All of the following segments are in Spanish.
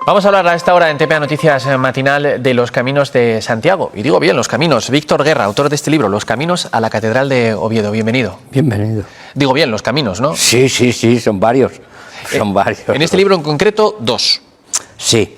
Vamos a hablar a esta hora en TPA Noticias Matinal de los caminos de Santiago. Y digo bien, los caminos. Víctor Guerra, autor de este libro, Los caminos a la Catedral de Oviedo. Bienvenido. Bienvenido. Digo bien, los caminos, ¿no? Sí, son varios. Son varios. En este libro en concreto, dos. Sí.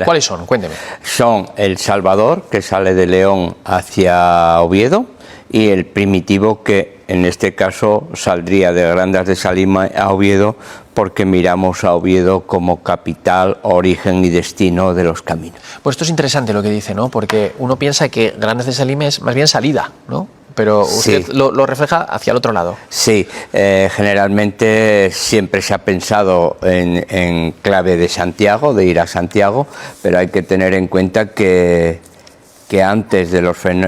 ¿Cuáles son? Cuénteme. Son el Salvador, que sale de León hacia Oviedo, y el Primitivo, que en este caso saldría de Grandas de Salima a Oviedo, porque miramos a Oviedo como capital, origen y destino de los caminos. Pues esto es interesante lo que dice, ¿no? Porque uno piensa que Grandas de Salima es más bien salida, ¿no? Pero usted sí lo refleja hacia el otro lado. Sí, generalmente siempre se ha pensado en clave de Santiago, de ir a Santiago, pero hay que tener en cuenta que antes de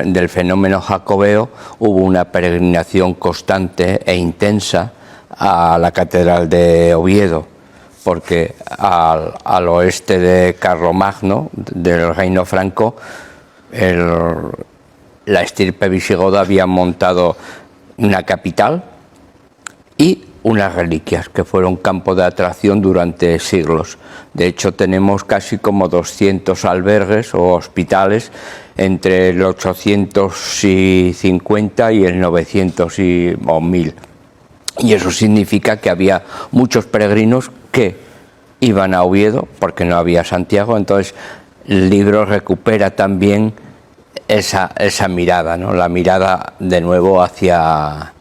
del fenómeno jacobeo hubo una peregrinación constante e intensa a la Catedral de Oviedo, porque al oeste de Carlomagno, del Reino Franco, la estirpe visigoda había montado una capital y unas reliquias que fueron campo de atracción durante siglos. De hecho, tenemos casi como 200 albergues o hospitales entre el 850 y el 900 o 1000. Y eso significa que había muchos peregrinos que iban a Oviedo porque no había Santiago. Entonces, el libro recupera también esa mirada, ¿no? La mirada de nuevo hacia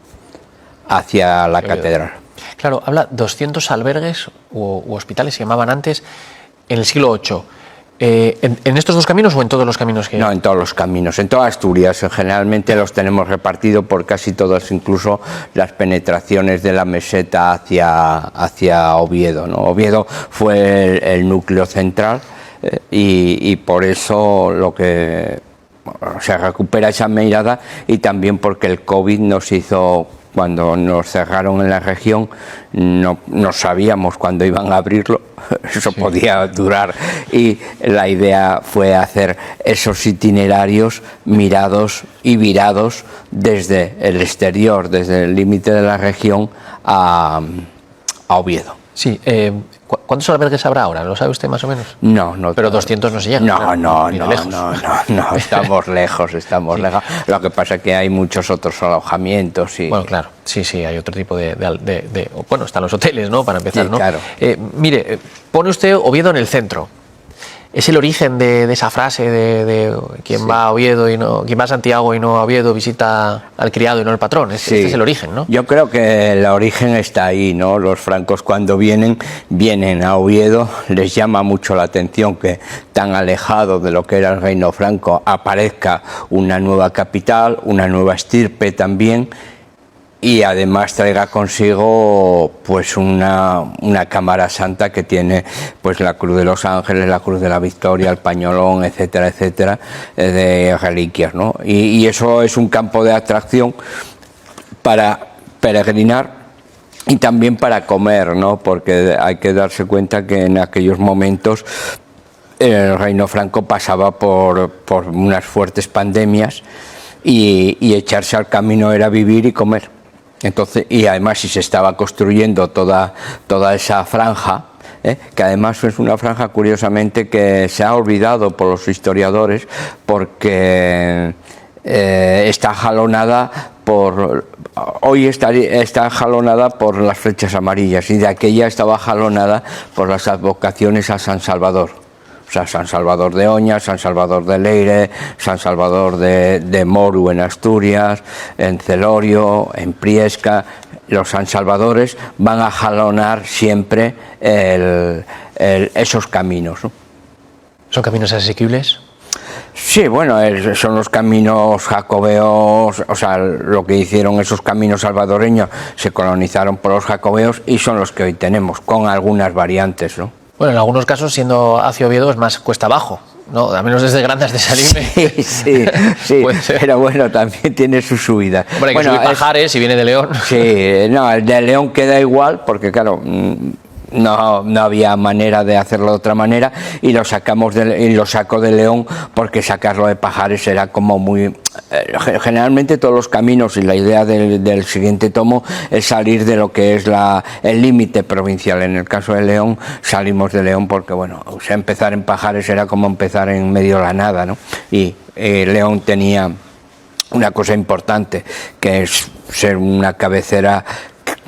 la catedral. Claro, habla 200 albergues u hospitales, se llamaban antes, en el siglo VIII. ¿En estos dos caminos o en todos los caminos que...? No, en todos los caminos, en toda Asturias. Generalmente los tenemos repartidos por casi todos, incluso las penetraciones de la meseta hacia Oviedo, ¿no? Oviedo fue el núcleo central y por eso se recupera esa mirada, y también porque el COVID nos hizo... Cuando nos cerraron en la región, no sabíamos cuándo iban a abrirlo, eso sí podía durar, y la idea fue hacer esos itinerarios mirados y virados desde el exterior, desde el límite de la región a Oviedo. Sí, ¿cuántos albergues habrá ahora? ¿Lo sabe usted más o menos? No. Pero 200 no se llega. No, estamos lejos. Sí. Lo que pasa es que hay muchos otros alojamientos. Bueno, claro, sí, hay otro tipo bueno, están los hoteles, ¿no? Para empezar, sí, ¿no? Claro. Mire, pone usted Oviedo en el centro. ¿Es el origen de esa frase de quien va a Oviedo y no, quien va a Santiago y no a Oviedo visita al criado y no al patrón? Este es el origen, ¿no? Yo creo que el origen está ahí, ¿no? Los francos, cuando vienen a Oviedo, les llama mucho la atención que tan alejado de lo que era el reino franco aparezca una nueva capital, una nueva estirpe también, y además traiga consigo pues una cámara santa que tiene pues la Cruz de los Ángeles, la Cruz de la Victoria, el pañolón, etcétera, de reliquias, ¿no? Y eso es un campo de atracción para peregrinar y también para comer, ¿no? Porque hay que darse cuenta que en aquellos momentos el reino franco pasaba por unas fuertes pandemias y echarse al camino era vivir y comer. Entonces, y además si se estaba construyendo toda esa franja, que además es una franja curiosamente que se ha olvidado por los historiadores, porque está jalonada hoy está jalonada por las flechas amarillas, y de aquella estaba jalonada por las advocaciones a San Salvador. O sea, San Salvador de Oña, San Salvador de Leire, San Salvador de Moru en Asturias, en Celorio, en Priesca. Los San Salvadores van a jalonar siempre esos caminos, ¿no? ¿Son caminos asequibles? Sí, bueno, son los caminos jacobeos, o sea, lo que hicieron esos caminos salvadoreños se colonizaron por los jacobeos y son los que hoy tenemos, con algunas variantes, ¿no? Bueno, en algunos casos, siendo hacia Oviedo, es más cuesta abajo, ¿no? Al menos desde Grandas de Salime. Sí, pero bueno, también tiene su subida. Bueno, hay que subir Pajares, si viene de León. Sí, no, el de León queda igual, porque claro, no había manera de hacerlo de otra manera, y lo saco de León, porque sacarlo de Pajares era como muy... generalmente todos los caminos, y la idea del siguiente tomo es salir de lo que es el límite provincial. En el caso de León, salimos de León porque, bueno, o sea, empezar en Pajares era como empezar en medio de la nada, ¿no? Y León tenía una cosa importante, que es ser una cabecera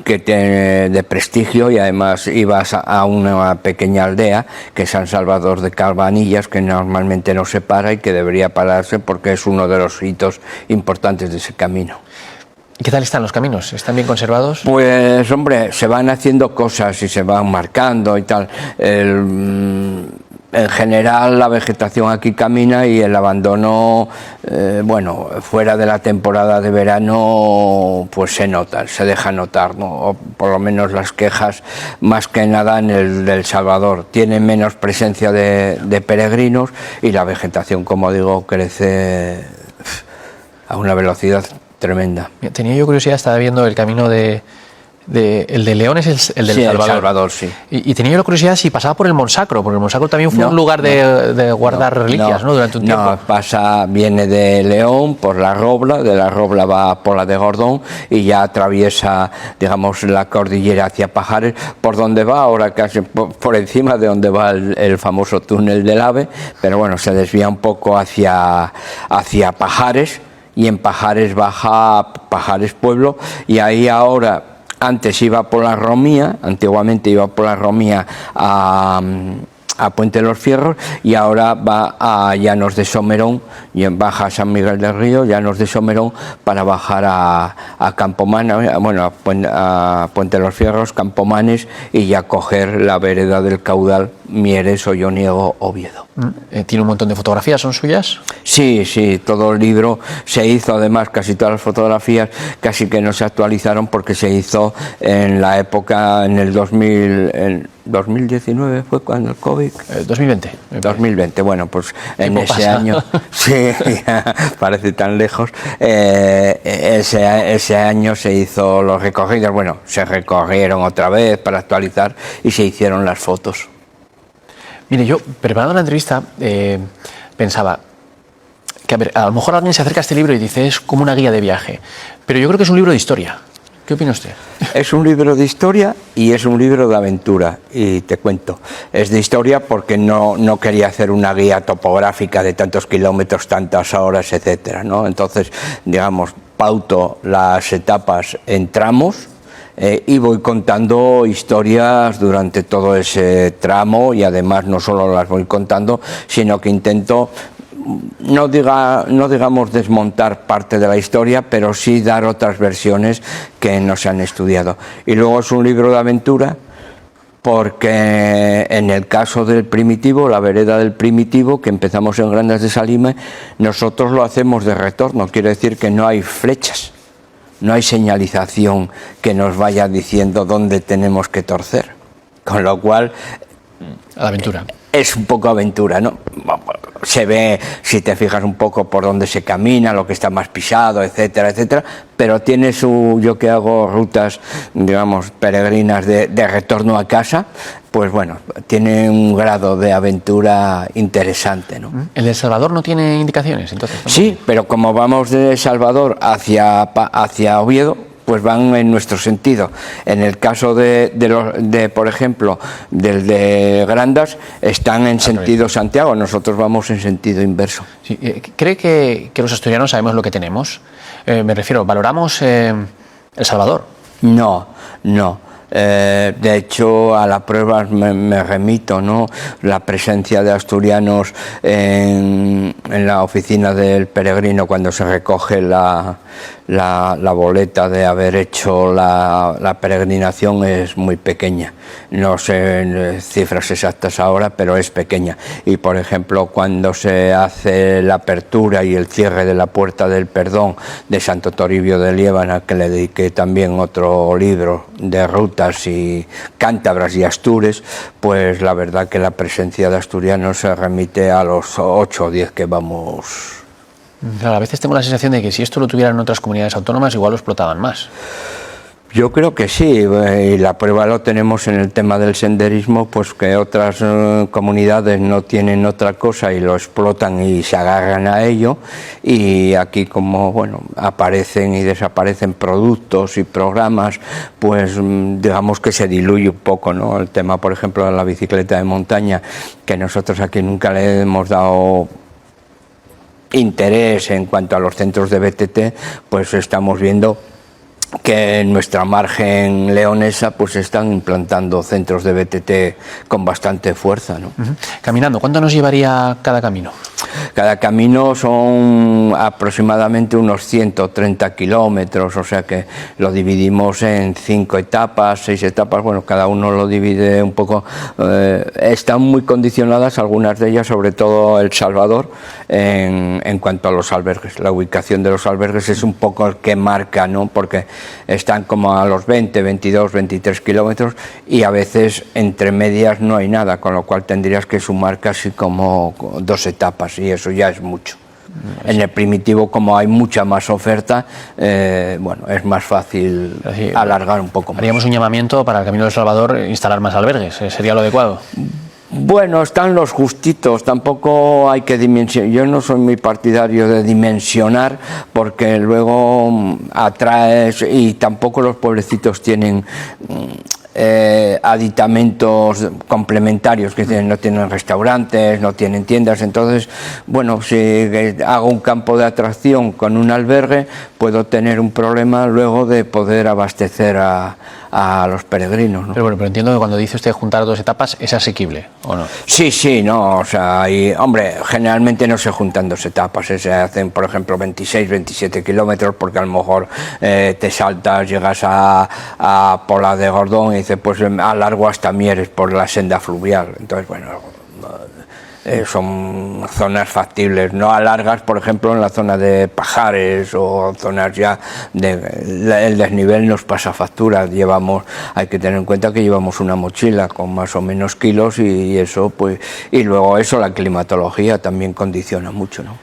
que tiene de prestigio, y además ibas a una pequeña aldea que es San Salvador de Calvanillas, que normalmente no se para y que debería pararse porque es uno de los hitos importantes de ese camino. ¿Qué tal están los caminos? ¿Están bien conservados? Pues hombre, se van haciendo cosas y se van marcando y tal. En general la vegetación aquí camina, y el abandono, bueno, fuera de la temporada de verano, pues se nota, se deja notar, ¿no? O por lo menos las quejas, más que nada en el del Salvador, tiene menos presencia de peregrinos, y la vegetación, como digo, crece a una velocidad tremenda. Tenía yo curiosidad, estaba viendo el camino el de León es el del Sí, Salvador. El Salvador, sí. Y tenía yo la curiosidad si pasaba por el Monsacro, porque el Monsacro también fue un lugar de guardar reliquias, ¿no? Durante un tiempo. No, viene de León por la Robla, de la Robla va por la de Gordón, y ya atraviesa, digamos, la cordillera hacia Pajares, por donde va ahora, casi por encima de donde va el famoso túnel del AVE, pero bueno, se desvía un poco hacia Pajares, y en Pajares baja Pajares Pueblo, y ahí ahora... Antes iba por la Romía, antiguamente iba por la Romía a Puente de los Fierros, y ahora va a Llanos de Somerón, y baja a San Miguel del Río, Llanos de Somerón, para bajar a Campomanes, bueno, a Puente de los Fierros, Campomanes, y ya coger la vereda del Caudal, Mieres, Olloniego, Oviedo. ¿Tiene un montón de fotografías? ¿Son suyas? Sí, todo el libro se hizo, además casi todas las fotografías casi que no se actualizaron, porque se hizo en la época, en el 2019 fue cuando el COVID. 2020. 2020, bueno, pues en ese año, sí, parece tan lejos, ese año se hizo los recorridos, bueno, se recorrieron otra vez para actualizar, y se hicieron las fotos. Mire, yo, preparando la entrevista, pensaba que, a lo mejor alguien se acerca a este libro y dice, es como una guía de viaje, pero yo creo que es un libro de historia. ¿Qué opina usted? Es un libro de historia y es un libro de aventura, y te cuento. Es de historia porque no quería hacer una guía topográfica de tantos kilómetros, tantas horas, etcétera, ¿no? Entonces, digamos, pauto las etapas en tramos, y voy contando historias durante todo ese tramo, y además no solo las voy contando, sino que intento no digamos desmontar parte de la historia, pero sí dar otras versiones que no se han estudiado. Y luego es un libro de aventura, porque en el caso del Primitivo, la vereda del Primitivo, que empezamos en Grandas de Salime, nosotros lo hacemos de retorno, quiere decir que no hay flechas, no hay señalización que nos vaya diciendo dónde tenemos que torcer, con lo cual... A la aventura. Es un poco aventura, ¿no? Se ve, si te fijas un poco por dónde se camina, lo que está más pisado, etcétera, etcétera, pero tiene yo que hago rutas, digamos, peregrinas de retorno a casa, pues bueno, tiene un grado de aventura interesante, ¿no? ¿El de Salvador no tiene indicaciones, entonces? ¿Tampoco? Sí, pero como vamos de Salvador hacia Oviedo, pues van en nuestro sentido. En el caso por ejemplo, del de Grandas, están en sentido Santiago, nosotros vamos en sentido inverso. Sí, ¿cree que los asturianos sabemos lo que tenemos? Me refiero, ¿valoramos El Salvador? No. De hecho, a la prueba me remito, ¿no? La presencia de asturianos en la oficina del peregrino cuando se recoge la boleta de haber hecho la peregrinación es muy pequeña. No sé cifras exactas ahora, pero es pequeña. Y por ejemplo, cuando se hace la apertura y el cierre de la Puerta del Perdón de Santo Toribio de Liébana, que le dediqué también otro libro de rutas y cántabras y astures, pues la verdad que la presencia de asturianos se remite a los 8 o 10 que vamos. Claro, a veces tengo la sensación de que si esto lo tuvieran otras comunidades autónomas, igual lo explotaban más. Yo creo que sí, y la prueba lo tenemos en el tema del senderismo, pues que otras comunidades no tienen otra cosa y lo explotan y se agarran a ello, y aquí como bueno aparecen y desaparecen productos y programas, pues digamos que se diluye un poco, ¿no? El tema, por ejemplo, de la bicicleta de montaña, que nosotros aquí nunca le hemos dado interés en cuanto a los centros de BTT, pues estamos viendo que en nuestra margen leonesa pues están implantando centros de BTT con bastante fuerza, ¿no? Caminando, ¿cuánto nos llevaría cada camino? Cada camino son aproximadamente unos 130 kilómetros, o sea que lo dividimos en 5 etapas, 6 etapas, bueno, cada uno lo divide un poco, están muy condicionadas algunas de ellas, sobre todo El Salvador, en cuanto a los albergues. La ubicación de los albergues es un poco el que marca, ¿no? Porque están como a los 20, 22, 23 kilómetros y a veces entre medias no hay nada, con lo cual tendrías que sumar casi como 2 etapas y eso ya es mucho. En el primitivo, como hay mucha más oferta, bueno, es más fácil alargar un poco más. Haríamos un llamamiento para el Camino del Salvador instalar más albergues, ¿sería lo adecuado? Bueno, están los justitos, tampoco hay que dimensionar. Yo no soy muy partidario de dimensionar porque luego atraes, y tampoco los pueblecitos tienen aditamentos complementarios, que no tienen restaurantes, no tienen tiendas. Entonces, bueno, si hago un campo de atracción con un albergue, puedo tener un problema luego de poder abastecer a los peregrinos, ¿no? Pero bueno, pero entiendo que cuando dice usted juntar 2 etapas, ¿es asequible o no? Sí, sí, no, o sea, hombre, generalmente no se juntan 2 etapas, se hacen, por ejemplo, 26, 27 kilómetros, porque a lo mejor te saltas, llegas a Pola de Gordón y dices, pues alargo hasta Mieres por la senda fluvial. Entonces, bueno, son zonas factibles, no alargas, por ejemplo, en la zona de Pajares o zonas ya el desnivel nos pasa factura. Hay que tener en cuenta que llevamos una mochila con más o menos kilos y eso, pues, y luego eso, la climatología también condiciona mucho, ¿no?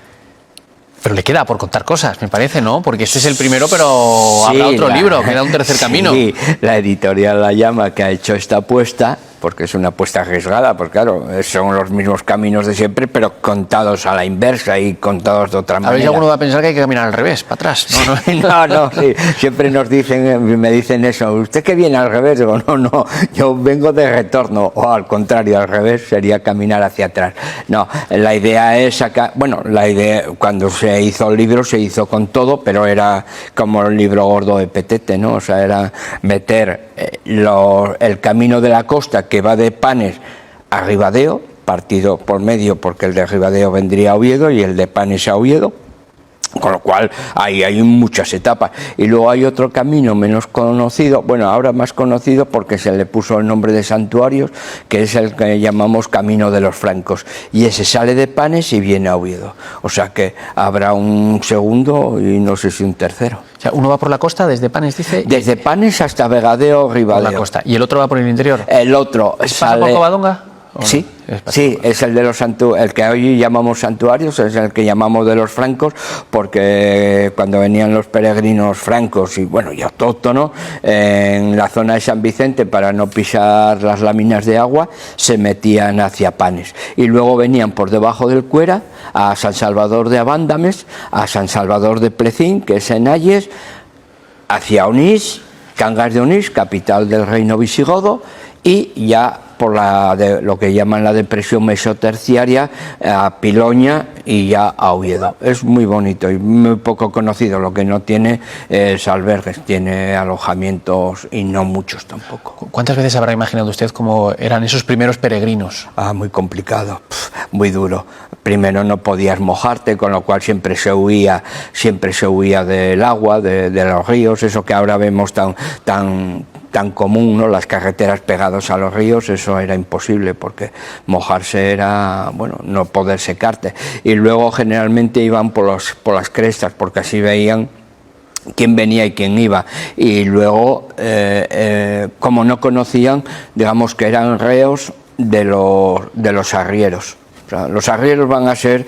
Pero le queda por contar cosas, me parece, ¿no? Porque este es el primero, pero sí, habrá otro libro, queda un tercer camino. Sí, la editorial La Llama, que ha hecho esta apuesta, porque es una apuesta arriesgada, porque claro, son los mismos caminos de siempre, pero contados a la inversa y contados de otra manera. A ver si alguno va a pensar que hay que caminar al revés, para atrás. No, sí, siempre me dicen eso, ¿usted que viene al revés? Digo, no, yo vengo de retorno, o al contrario, al revés sería caminar hacia atrás. No, la idea es sacar, bueno, cuando se hizo el libro se hizo con todo, pero era como el libro gordo de Petete, ¿no? O sea, era meter el camino de la costa, que va de Panes a Ribadeo, partido por medio, porque el de Ribadeo vendría a Oviedo y el de Panes a Oviedo, con lo cual ahí hay muchas etapas. Y luego hay otro camino menos conocido, bueno, ahora más conocido porque se le puso el nombre de Santuarios, que es el que llamamos Camino de los Francos, y ese sale de Panes y viene a Oviedo, o sea que habrá un segundo y no sé si un tercero. O sea, uno va por la costa desde Panes, dice. Desde Panes hasta Vegadeo, Ribadeo. Por la costa. ¿Y el otro va por el interior? El otro sale. ¿Pasa por Covadonga? Sí, sí, es el de el que hoy llamamos santuarios, es el que llamamos de los francos, porque cuando venían los peregrinos francos y bueno, y autóctonos en la zona de San Vicente, para no pisar las láminas de agua, se metían hacia Panes y luego venían por debajo del Cuera a San Salvador de Abándames, a San Salvador de Plecín, que es en Ayes, hacia Onís, Cangas de Onís, capital del reino visigodo, y ya por lo que llaman la depresión mesoterciaria a Piloña y ya a Oviedo. Es muy bonito y muy poco conocido. Lo que no tiene es albergues, tiene alojamientos y no muchos tampoco. ¿Cuántas veces habrá imaginado usted cómo eran esos primeros peregrinos? Muy complicado, muy duro. Primero no podías mojarte, con lo cual siempre se huía del agua, de los ríos, eso que ahora vemos tan común, ¿no? Las carreteras pegadas a los ríos, eso era imposible porque mojarse era, bueno, no poder secarte. Y luego generalmente iban por las crestas, porque así veían quién venía y quién iba. Y luego, como no conocían, digamos que eran reos de los arrieros. O sea, los arrieros van a ser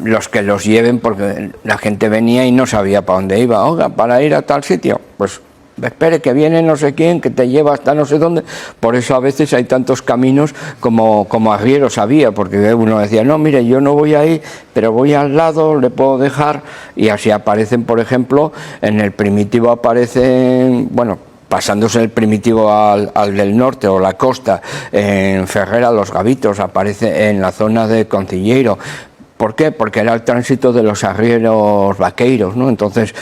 los que los lleven, porque la gente venía y no sabía para dónde iba. Oiga, para ir a tal sitio, pues espere que viene no sé quién, que te lleva hasta no sé dónde. Por eso a veces hay tantos caminos como Arriero sabía, porque uno decía, no, mire, yo no voy ahí, pero voy al lado, le puedo dejar, y así aparecen, por ejemplo, en el Primitivo aparecen, bueno, pasándose el Primitivo al del norte o la costa, en Ferrera los Gavitos, aparece en la zona de Concilleiro. ¿Por qué? Porque era el tránsito de los arrieros vaqueiros, ¿no? Entonces,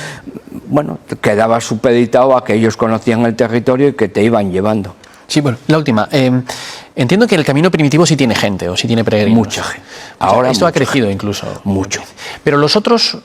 bueno, quedaba supeditado a que ellos conocían el territorio y que te iban llevando. Sí, bueno, la última. Entiendo que el camino primitivo sí tiene gente o sí tiene peregrinos. Mucha gente. Ahora esto ha crecido gente. Incluso. Mucho. Pero los otros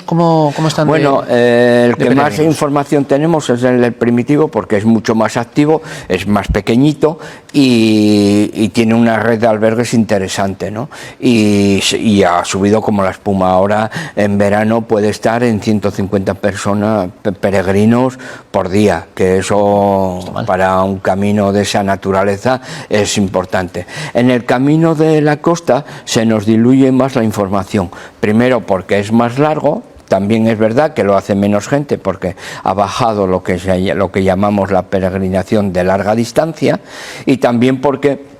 ¿cómo están? Bueno, el que más información tenemos es el primitivo, porque es mucho más activo, es más pequeñito y tiene una red de albergues interesante, ¿no? Y ha subido como la espuma. Ahora en verano puede estar en 150 personas, peregrinos por día, que eso para un camino de esa naturaleza es importante. En el camino de la costa se nos diluye más la información, primero porque es más largo. También es verdad que lo hace menos gente porque ha bajado lo que llamamos la peregrinación de larga distancia, y también porque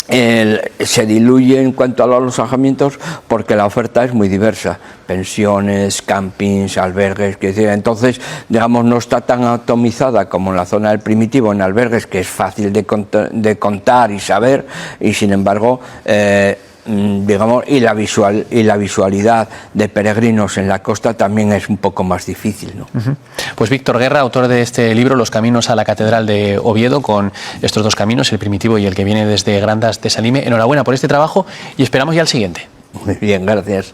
se diluye en cuanto a los alojamientos porque la oferta es muy diversa, pensiones, campings, albergues, entonces digamos no está tan atomizada como en la zona del primitivo en albergues, que es fácil de contar y saber, y sin embargo digamos, y la visualidad de peregrinos en la costa también es un poco más difícil, ¿no? Pues Víctor Guerra, autor de este libro, Los caminos a la Catedral de Oviedo, con estos dos caminos, el primitivo y el que viene desde Grandas de Salime. Enhorabuena por este trabajo y esperamos ya el siguiente. Muy bien, gracias.